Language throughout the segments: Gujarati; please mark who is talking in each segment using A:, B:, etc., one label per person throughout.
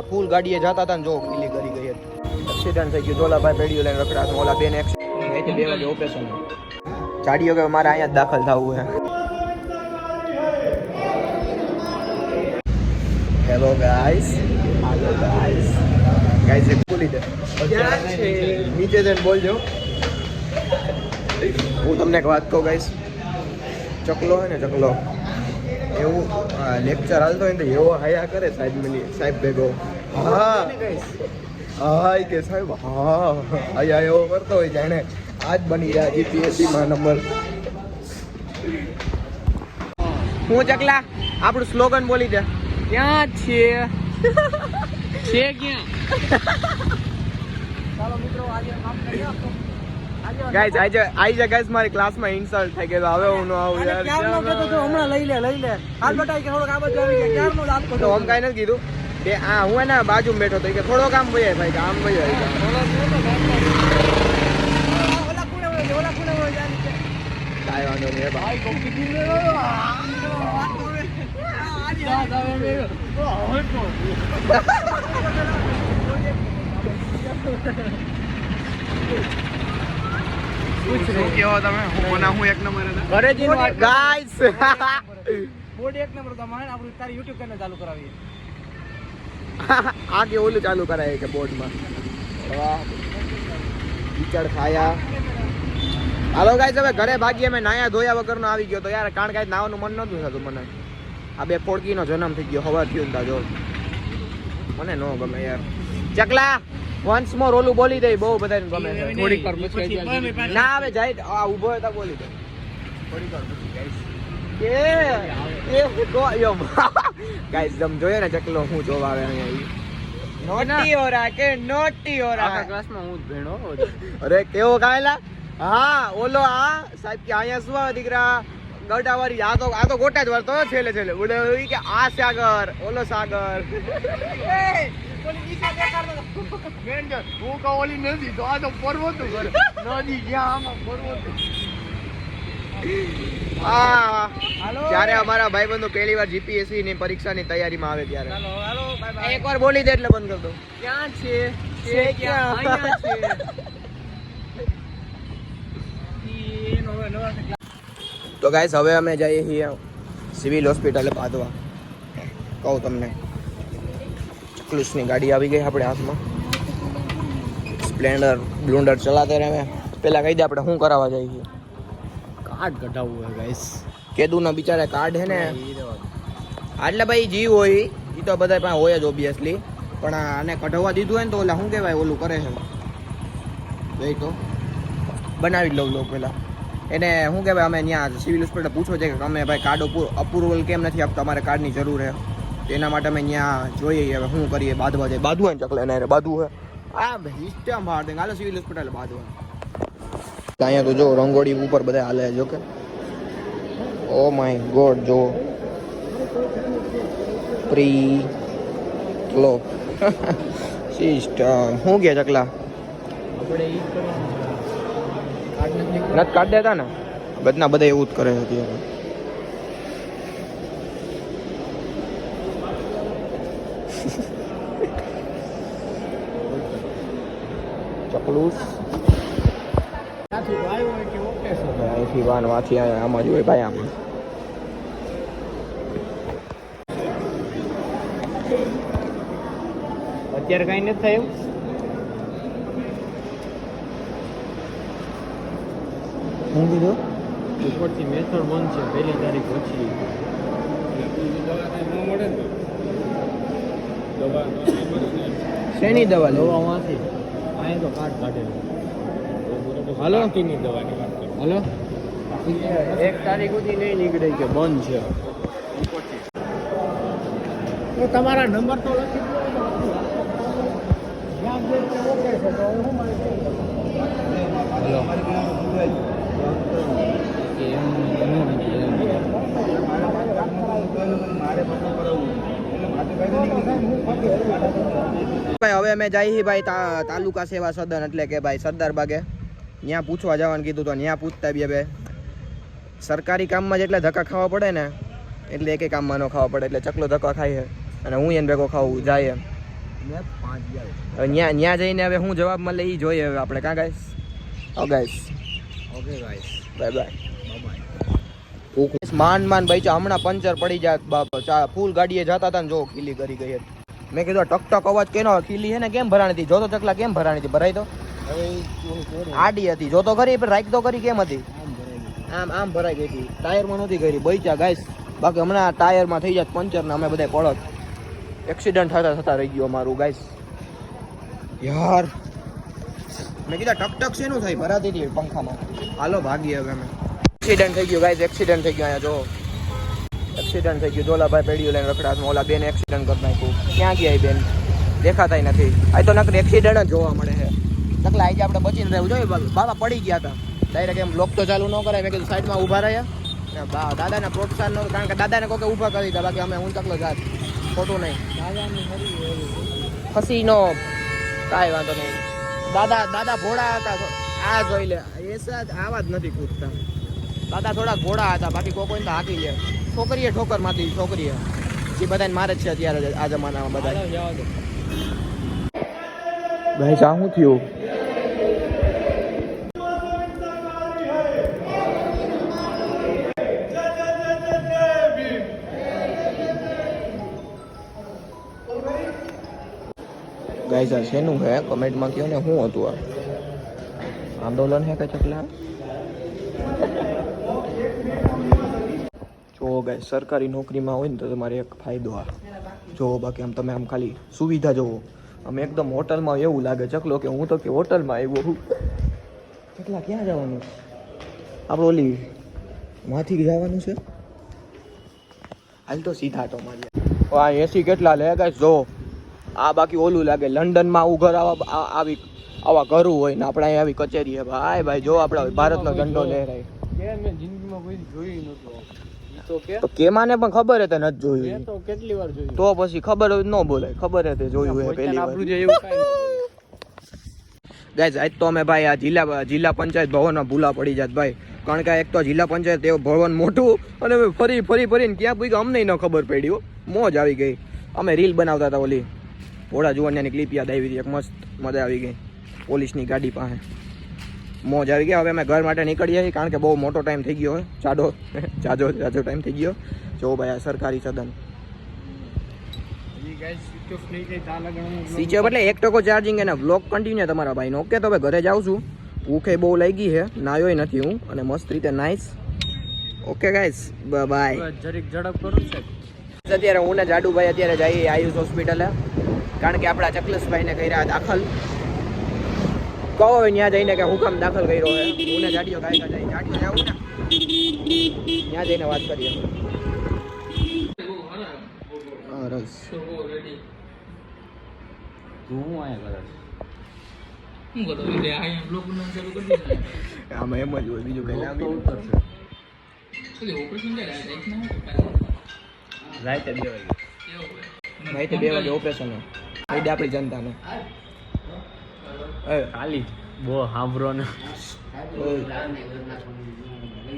A: ફૂલ ગાડીએ જતા હતા ને જો પીલી કરી ગઈ એક્સિડન્ટ થઈ ગયું ડોલાભાઈ પેડીઓ લઈને રખડાતો ઓલા બેન એક્સિડન્ટ 2 વાગે ઓપરેશન ચાડીઓ કે મારે અહીંયા જ દાખલ થવું છે હેલો ગાઈસ ગાઈસ બોલી દે ક્યાં છે નીચે જઈને બોલજો હું તમને એક વાત કહું ગાઈસ ચકલો હે ને ચકલો એવું લેક્ચર હાલતો હોય ને એવો હાયા કરે સાહેબ ભેગો હા કે સાહેબ હા હાયા એવો કરતો હોય જાણે આજ બની રહ્યા જીપીએસસી માં નંબર હું ચકલા આપણું સ્લોગન બોલી દે ક્યાં છે ક્યાં ચાલો મિત્રો આજે કામ કરીએ ગાઈસ આજે ગાઈસ મારી ક્લાસમાં ઇન્સલ્ટ થઈ ગયો હવે હું નો આવું યાર ક્યાં નો કહેતો તો હમણાં લઈ લે હાલ બટાઈ કે થોડોક આ બાજુ આવી ગયા ક્યાં નો લાત તો આમ કાઈ નથી કીધું કે આ હું એના બાજુમાં બેઠો તો કે થોડો કામ ભઈએ ભાઈ કે આમ ભઈએ ઓલા કોણે કાઈ વાંધો નહીં ભાઈ કોકી દી લે कुछ नहीं क्या होता मैं बना हूं एक नंबर है अरे जी गाइस बोर्ड एक नंबर था मैं आप तारी YouTube चैनल चालू करावी आगे ओલું ચાલુ કરાય કે બોર્ડ માં વાહ ટીચર ખાયા હાલો ગાઈસ હવે ઘરે ભાગીએ મે નાયા ધોયા વગરનો આવી ગયો તો યાર કારણ કે નાવાનું મન નતું થતું મને આ બે ફોડકીનો જન્મ થઈ ગયો હવા થયું તા જો મને નો ગમે યાર ચકલા વન્સ મોર ઓલું બોલી દે બહુ બધાને ગમે છે થોડીક વાર પછી ના આવે જાય આ ઊભો હોય તો બોલી દે થોડીક વાર પછી ગાઈસ એ ગો યો ગાઈસ જમ જોયો ને ચકલો હું જોવા આવે અહીંયા નોટી હો રહા કે નોટી હો રહા આખા ક્લાસમાં હું જ ભેણો અરે કેવો ગાયલા હા ઓલો આ સાહેબ કે અહીંયા શું આવે દીકરા ગડાવારી આ તો ગોટા જ વાળતો છેલે ઉડે કે આ સાગર ઓલો સાગર ઓલી નીચે દેખાડતો મેન્ડર હું કો ઓલી નદી તો આ તો પર્વત કરે નદી જ્યાં આમાં પર્વત હાલો જ્યારે અમારા ભાઈબંધો પહેલી વાર જીપીએસસી ની પરીક્ષાની તૈયારીમાં આવે ત્યારે હાલો બાય બાય એકવાર બોલી દે એટલે બંધ કર દો ક્યાં છે ક્યાં અહીંયા છે તો ગાઈસ હવે અમે જઈએ છીએ સિવિલ હોસ્પિટલે પાદવા કહું તમને ચકલુસની ગાડી આવી ગઈ આપણે હાથમાં સ્પ્લેન્ડર બ્લુન્ડર ચલાતે રહે પેલા કહી દે આપણે શું કરાવવા જઈએ છીએ કાર્ડ કઢાવવું હોય ગાઈસ કેદુના બિચારા કાર્ડ હે ને એટલે ભાઈ જીવ હોય એ તો બધા પાસે હોય જ ઓબ્વિયસલી પણ આને કઢાવવા દીધું હોય ને તો ઓલા શું કહેવાય ઓલું કરે છે જોઈ તો બનાવી લઉં લો પેલા એને શું કહેવાય અમે ત્યાં સિવિલ હોસ્પિટલ પૂછો છે કે અમે ભાઈ કાર્ડ અપ્રુવલ કેમ નથી આપતા અમારે કાર્ડની જરૂર છે એના માટે અમે ત્યાં જોઈએ હવે શું કરીએ બાંધવા જાય બાંધવા ને ચકલે એને બાંધવું હે આ સિસ્ટમ બહાર દે હાલો સિવિલ હોસ્પિટલ બાંધવા અહીંયા તો જો રંગોળી ઉપર બધા હાલે જો કે ઓ માય ગોડ જો પ્રી ક્લો સિસ્ટમ શું કે ચકલા આપણે ઈ કરવાનું નત કાઢ દેતા ને બધા એવું જ કરે છે અત્યારે ચકલુસ અહીંથી વાન વાથી આમાં જ હોય ભાઈ આમાં અત્યારે કઈ નથી થાય એવું શું કીધું ઉપરથી મેથડ બંધ છે 1 તારીખ પછી શેની દવા દવામાંથી અહીંયા તો કાર્ડ કાઢેલું હાલો ની દવાની વાત કરો હાલો 1 તારીખ સુધી નહીં નીકળે કે બંધ છે તો તમારા નંબર તો લખી દો હાલો હવે અમે જઈએ ભાઈ તાલુકા સેવા સદન એટલે કે ભાઈ સરદાર બાગે ત્યાં પૂછવા જવાનું કીધું તો ત્યાં પૂછતા બી હવે સરકારી કામમાં જેટલા ધક્કા ખાવા પડે ને એટલે એક કામમાં ન ખાવા પડે એટલે ચકલો ધક્કા ખાય છે અને હું એને ભેગો ખાવું જાય
B: મેં 5 ગયા.
A: હવે ન્યા જઈને હવે શું જવાબ મળે એ જોઈએ હવે આપણે. કાં ગાઈસ? ઓ guys,
B: okay guys,
A: bye bye.
B: Bye.
A: માન ભાઈ છે હમણાં પંચર પડી જાય બાપા. ફૂલ ગાડીએ જતા હતા ને જો ખીલી કરી ગઈ હતી. મેં કીધું ટક ટક અવાજ કેનો ખીલી હે ને કેમ ભરાણી હતી? જોતો ચકલા કેમ ભરાણી હતી? ભરાઈ તો આડી હતી. જોતો કરી પણ રાખ તો કરી કેમ હતી? આમ ભરાઈ ગઈ હતી. ટાયરમાં નહોતી કરી બઈચા ગાઈસ. બાકી હમણાં ટાયરમાં થઈ જાય પંચર ને અમે બધા પડત. એક્સિડન્ટ થતા રહી ગયો અમારું ગાઈસ. યાર મેં કીધા ટક ટક શેનું થાય? ભરાતી હતી પંખામાં. હાલો ભાગીએ હવે અમે. એક્સિડન્ટ થઈ ગયું ગાઈસ, એક્સિડન્ટ થઈ ગયું. અહીંયા જો એક્સિડન્ટ થઈ ગયું. દોલાભાઈ પેડીઓ લઈને રખડામાં. ઓલા બેન એક્સિડન્ટ કરી નાખ્યું. ક્યાં ગયા એ બેન? દેખાતાય નથી. આ તો નકર એક્સિડન્ટ જ જોવા મળે છે. નકલા આજે આપણે બચીને રહેવું જોઈએ. બાબા પડી ગયા હતા ડાયરેક્ટ. એમ બ્લોક તો ચાલુ ન કરાય. મેં કીધું સાઈડમાં ઊભા રહ્યા. દાદાને પ્રોત્સાહન નહોતું કારણ કે દાદાને કોઈ ઊભા કરી દીધા. બાકી અમે હું ચકલો જાત ખોટું નહીં. ખસી નો કાંઈ વાંધો નહીં. દાદા ભોળા હતા. આ જોઈ લે આવા જ નથી કૂદતા. દાદા થોડા ઘોડા હતા. બાકી કોઈ તો હાકી લે. છોકરીએ ઠોકર મારી. છોકરીએ જે બધાને મારે જ છે અત્યારે આ જમાનામાં બધા. ભાઈ શું થયું? ગાઈસ આ શેનું હે? કમેન્ટમાં કહો ને શું હતું આ? આંદોલન હે કે ચકલા? જો ગાઈસ સરકારી નોકરીમાં હોય ને તો તમારે એક ફાયદો આ જો. બાકી આમ તમે આમ ખાલી સુવિધા જોવો. આમ એકદમ હોટલમાં એવું લાગે ચકલો કે હું તો કે હોટલમાં આવ્યો હું. ચકલા ક્યાં જવાનું? આપણે ઓલી માથી જવાનું છે. હાલ તો સીધા તો મારી. આ એસી કેટલા લે ગાઈસ જો. આ બાકી ઓલું લાગે લંડનમાં આવું ઘર આવા ઘરું હોય ને આપણે અહીંયા આવી કચેરી હે ભાઈ. જો આપણા ભારતનો ઝંડો લહેરાય.
B: મેં જિંદગીમાં કોઈ જોયું નહોતું.
A: તો કેમાને પણ ખબર હતી નથી જોયું.
B: તો કેટલી વાર જોયું.
A: તો પછી ખબર હોય ન બોલાય. ખબર હતી જોયું હે પહેલી વાર. ગાઈસ આજ તો અમે ભાઈ આ જિલ્લા પંચાયત ભવનમાં ભૂલા પડી જાત ભાઈ. કારણ કે એક તો જિલ્લા પંચાયત એવું ભવન મોટું અને ફરીને ક્યાં પૂછ્યું અમને ન ખબર પડી. મોજ આવી ગઈ. અમે રીલ બનાવતા હતા ઓલી ઘોડા જુવાનિયાની ક્લિપ યાદ આવી હતી. એક મસ્ત મજા આવી ગઈ. પોલીસની ગાડી પાસે મોજ આવી ગઈ. હવે અમે ઘર માટે નીકળીએ છીએ કારણ કે બહુ મોટો ટાઈમ થઈ ગયો જાજો ટાઈમ થઈ ગયો. જો ભાઈ આ સરકારી સદન સ્વિચ ઓફ એટલે 1% ચાર્જિંગ એના બ્લોક કન્ટિન્યુ તમારા ભાઈનો. ઓકે તો હવે ઘરે જાઉં છું. ભૂખે બહુ લાગી છે. નાયોય નથી હું અને મસ્ત રીતે નાઈસ. Okay guys by.
B: જરીક ઝડપ કરું છે.
A: અત્યારે હું ને જાડુભાઈ અત્યારે જઈએ આયુષ હોસ્પિટલે કારણ કે આપણા ચકલેશભાઈને કર્યા દાખલ. કહો ત્યાં જઈને કે હુકમ દાખલ કર્યો હોય. હું ને જાડીઓ ગાય જાય. જાડીઓ જાવું ને ત્યાં જઈને વાત કરીએ. રસ આમાં એમ જ હોય બીજું કઈ લાગે. રાતે 2 વાગે ઓપરેશન હોય આપણી જનતાને.
B: ખાલી બહુ સાંભળો ને.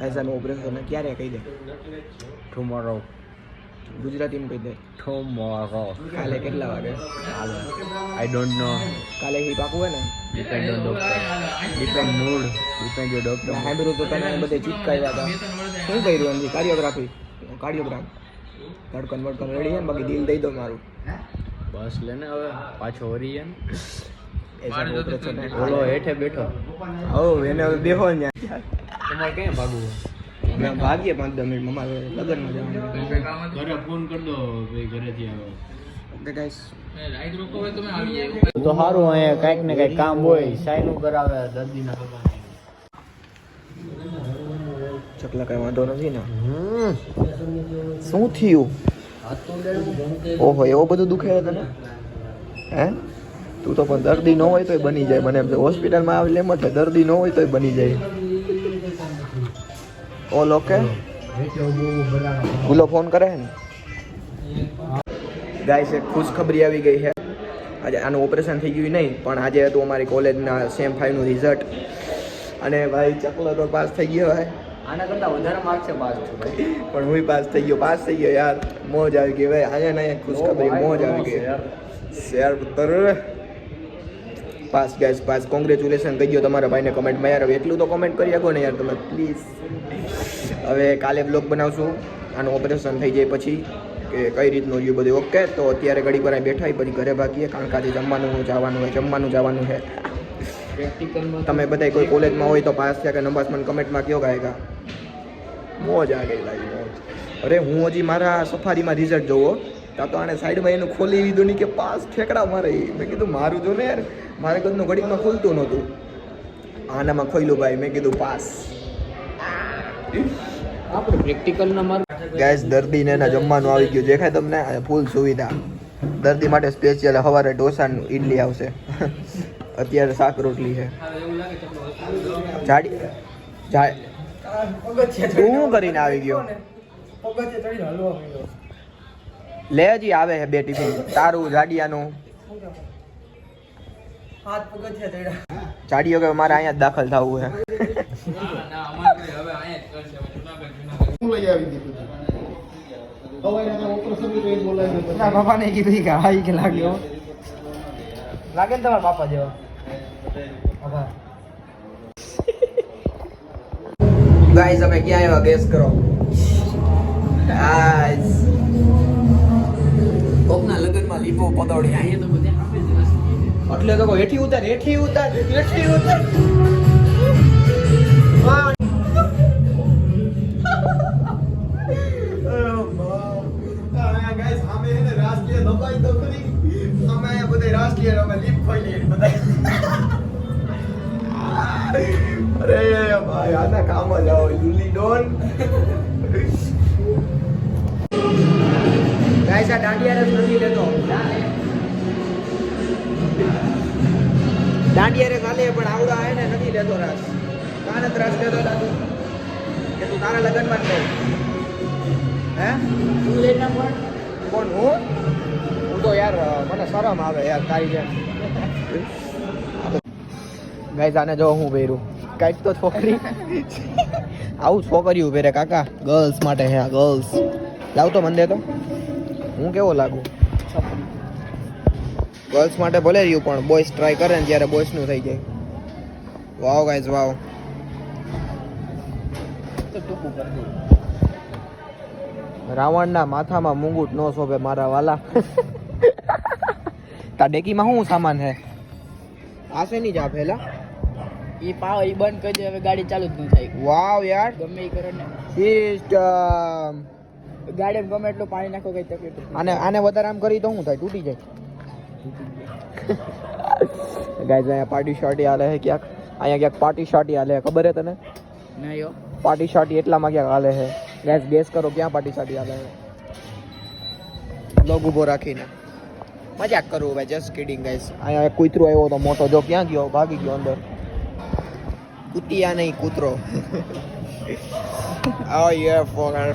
A: એસાનું ઓપરેશન ક્યારે કહી દે?
B: ટુમોરો.
A: ગુજરાતીમાં કહી દે
B: ટુમોરો.
A: કાલે કેટલા વાગે?
B: I don't know.
A: કાલે એ પાકું હોય ને?
B: Depend on doctor. Depend mood. Depend your doctor.
A: સાંભળ્યું તો તને બધે ચીપકાવ્યા હતા. શું કર્યું એમની કાર્ડિયોગ્રામ ધડકન વડકન રેડી છે ને? બાકી દિલ દઈ દો મારું.
B: બસ લેને હવે પાછો વરી જાય
A: એસાનું ઓપરેશન
B: ઓલો હેઠે બેઠો.
A: એને હવે બેહો ને.
B: તમારે ક્યાં ભાગવું?
A: ભાગીએ 5-10 મિનિટ અમારે લગ્નમાં જવાનું.
B: ઘરે ફોન કરી દો ભાઈ ઘરેથી આવે.
A: ઓકે ગાઈસ
B: તો સારું અહીંયા કાંઈક ને કાંઈક કામ હોય સાઈનું કરાવે દર્દીના.
A: ચકલા કઈ વાંધો નથી ને? શું થયું? ઓહો એવો બધું દુખે છે તને? હે તું તો પણ દર્દી ન હોય તોય બની જાય. મને એમ છે હોસ્પિટલમાં આવે એમ જ દર્દી ન હોય તોય બની જાય. ઓલ ઓકે ભૂલો ફોન કરે ને. ગાઈસ એક ખુશખબરી આવી ગઈ છે. આજે આનું ઓપરેશન થઈ ગયું નહીં પણ આજે હતું અમારી કોલેજના સેમ 5 નું રિઝલ્ટ અને ભાઈ ચકલો તો પાસ થઈ ગયો ભાઈ.
B: આના કરતાં વધારે માર્ક છે પાસ છું ભાઈ.
A: પણ હું પાસ થઈ ગયો યાર. મોજ આવી ગઈ ભાઈ. અહીંયા ને અહીંયા ખુશખબરી મોજ આવી ગઈ. શેર પુત્ર પાસ ગાઈસ પાસ કોંગ્રેચ્યુલેશન કહી દો તમારા ભાઈને કમેન્ટમાં યાર. હવે એટલું તો કમેન્ટ કરી શકો ને યાર તમે પ્લીઝ. હવે કાલે બ્લોગ બનાવશું આનું ઓપરેશન થઈ જાય પછી કે કઈ રીતનું રહ્યું બધું. ઓકે તો અત્યારે ઘડી પર અહીં બેઠા પછી ઘરે ભાગીએ કારણ કે આજે જમવાનું જવાનું છે. તમે બધા કોઈ કોલેજમાં હોય તો પાસ થયા કે નંબર મને કમેન્ટમાં કયો ગાયકા મોજ આ ગઈ લાગી મોજ. અરે હું હજી મારા સફારીમાં રિઝલ્ટ જોવો ત્યાં તો આને સાઈડમાં એનું ખોલી દીધું નહીં કે પાસ ઠેકડા મારે. મેં કીધું મારું જો ને યાર મારે ઘરનું ઘડીકમાં ખુલતું નહોતું આનામાં ખોલ્યું ભાઈ. મેં કીધું પાસ.
B: આપણે પ્રેક્ટિકલના માર્ક
A: ગેસ દર્દીને એના જમવાનું આવી ગયું દેખાય તમને ફૂલ સુવિધા. દર્દી માટે સ્પેશિયલ સવારે ઢોસા ઇડલી આવશે. અત્યારે શાક રોટલી છે. શું કરીને આવી ગયો લે હજી આવે છે 2 ટિફિન તારું જાડિયાનું. જાડિયો કે મારે અહીંયા જ દાખલ થવું છે. બાપા ને કીધું કે હા કે લાગ્યો લાગે ને તમારા બાપા જેવા. ગાઈસ અમે ક્યાં આવ્યા ગેસ કરો. ગાઈસ કોકના લગનમાં લીપો પતોડી અહીંયા તો બધે એટલે તો હેઠી ઉતાર અરે ભાઈ આના કામ જ આવો જુલી ડોન. ગાઈસ આ દાંડિયા રસ નથી લેતો. દાંડિયા રસ હાલે પણ આવડા હે ને નથી લેતો રસ. કાને રસ લેતો દાદુ કે તું તારા લગનમાં જ હે તું લેના કોણ હું તો યાર મને શરમ આવે યાર તારી જેમ. ગાઈસ આને જો હું પહેરું કાંઈક તો છોકરી આવું છોકરીઓ પહેરે કાકા ગર્લ્સ માટે હે આ ગર્લ્સ. લાવ તો મને દે તો હું કેવો લાગુ. ગર્લ્સ માટે ભલે રહ્યું પણ બોયસ ટ્રાય કરે ને ત્યારે બોયસનું થઈ જાય. વાવ ગાઈસ વાવ. રાવણના માથામાં મુંગુટ નો શોભે મારા વાલા. તા ડેકીમાં શું સામાન હે આ શેની જા પેલા
B: ઈ પાવ ઈ બંધ કરી દે હવે ગાડી ચાલુ જ ન થાય.
A: વાવ યાર
B: ગમે ઈ કરો ને
A: સિસ્ટમ.
B: ગાડીમાં ગમે એટલું પાણી નાખો કઈ તકલીફ
A: આને વધારે આમ કરી તો શું થાય તૂટી જાય. ગાઈઝ અહીંયા પાર્ટી શાર્ટી હાલે છે ક્યાંક. અહીંયા ક્યાંક પાર્ટી શાર્ટી હાલે છે ખબર હે તને.
B: નહીં હો
A: પાર્ટી શાર્ટી એટલામાં ક્યાંક હાલે છે. ગાઈઝ ગેસ કરો ક્યાં પાર્ટી શાર્ટી હાલે છે. લોગ ઊભો રાખીને મજાક કરું ભાઈ જસ્ટ કિડિંગ ગાઈઝ. અહીંયા એક કૂતરો આવ્યો તો મોટો જો ક્યાં ગયો ભાગી ગયો અંદર. કૂતિયા નહીં કૂતરો. Oh yeah, fucker.